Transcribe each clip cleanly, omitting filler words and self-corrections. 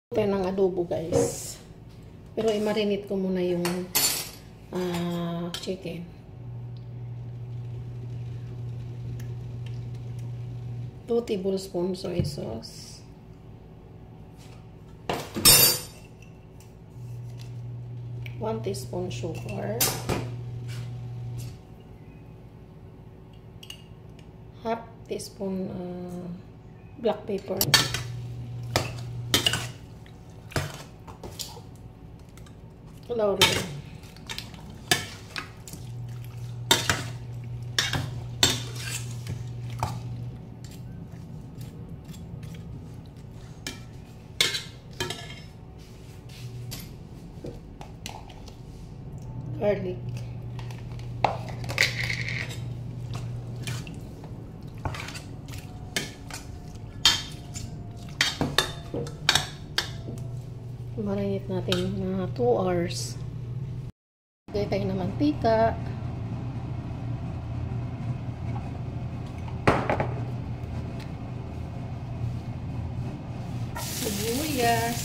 Tayo ng adobo, guys. Pero i-marinate ko muna yung chicken. Two tablespoons soy sauce. One teaspoon sugar. Half teaspoon black pepper. Laurel. Garlic. Marinate natin na 2 hours. Lagay tayo ng mantika. Sibuyas.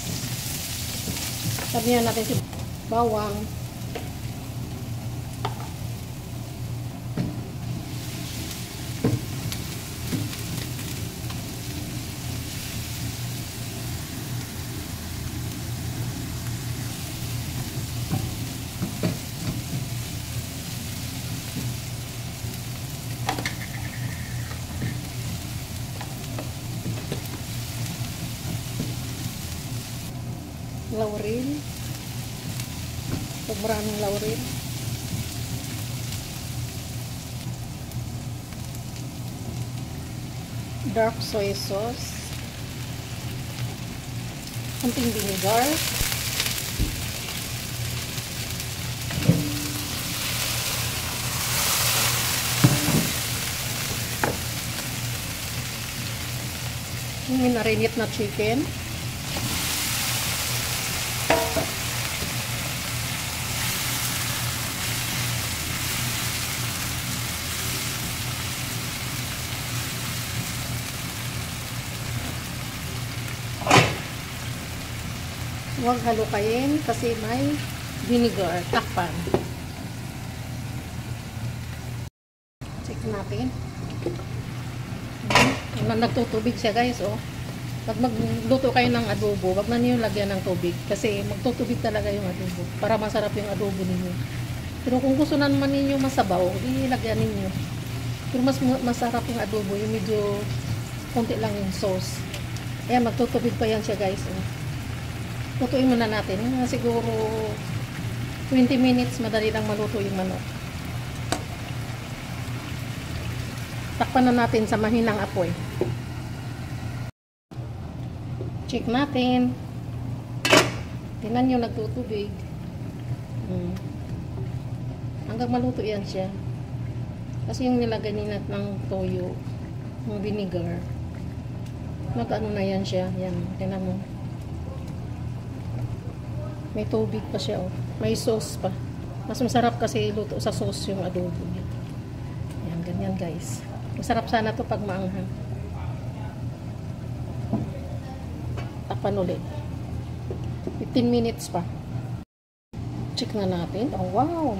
Sabihan natin si bawang. Laurel. Pag maraming laurel. Dark soy sauce. Konting vinegar. Yung minarinate na chicken. Huwag halukayin kasi may vinegar. Takpan. Check natin. Nagtutubig siya, guys. Oh. Pag magluto kayo ng adobo, wag na niyo lagyan ng tubig kasi magtutubig talaga yung adobo para masarap yung adobo ninyo. Pero kung gusto naman ninyo masabaw, ilagyan ninyo. Pero mas masarap yung adobo, yung medyo konti lang yung sauce. Ayan, magtutubig pa yan siya, guys. Oh. Lutuin muna natin. Siguro 20 minutes, madali lang maluto yung manok. Takpan na natin sa mahinang apoy. Check natin. Tingnan nyo, nagtutubig. Hanggang maluto yan siya. Kasi yung nilagay nila ng toyo, yung vinegar, nag-ano na yan siya. Yan, tingnan mo. May tubig pa siya, oh. May sauce pa. Mas masarap kasi luto sa sauce yung adobo niya. Yan, ganyan, guys. Masarap sana to pag maanghang. Takpan ulit. 15 minutes pa. Check na natin. Oh, wow!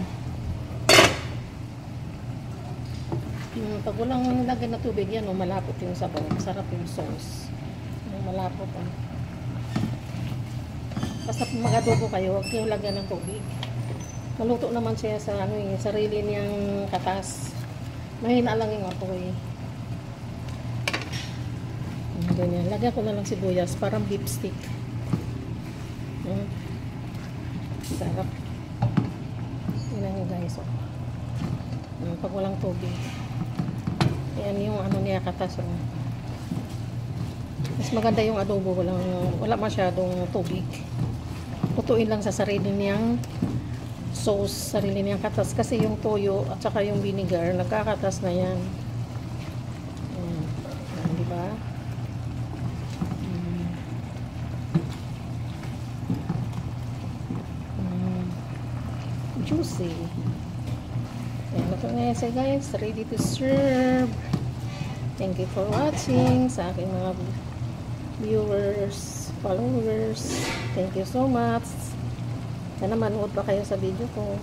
Pag walang nilagay na tubig, yan, oh, malapot yung sabaw. Masarap yung sauce. Malapot, oh. Basta mag-adobo kayo, huwag kayo lagyan ng tubig. Maluto naman siya sa sarili niyang katas. Mahina lang yung apoy. Ganyan. Lagyan ko na lang sibuyas, parang beef stick. Sarap. Tingnan nyo, guys. Pag walang tubig. Ayan yung ano niya, katas. Mas maganda yung adobo, wala masyadong tubig. Lutuin lang sa sarili niyang sauce, sarili niyang katas. Kasi yung toyo at saka yung vinegar, nagkakatas na yan. Ayan, diba? Juicy. Ayan, luto na yan siya, guys. Ready to serve. Thank you for watching sa aking mga viewers. followers. Thank you so much. Sana manood pa kayo sa video ko.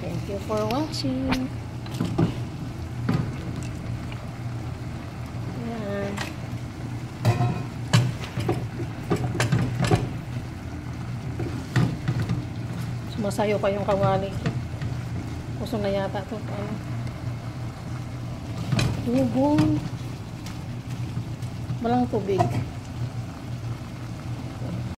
Thank you for watching. Ayan. Sumasayo pa yung kawali ko. Puso na yata ito. Tubong. Walang tubig.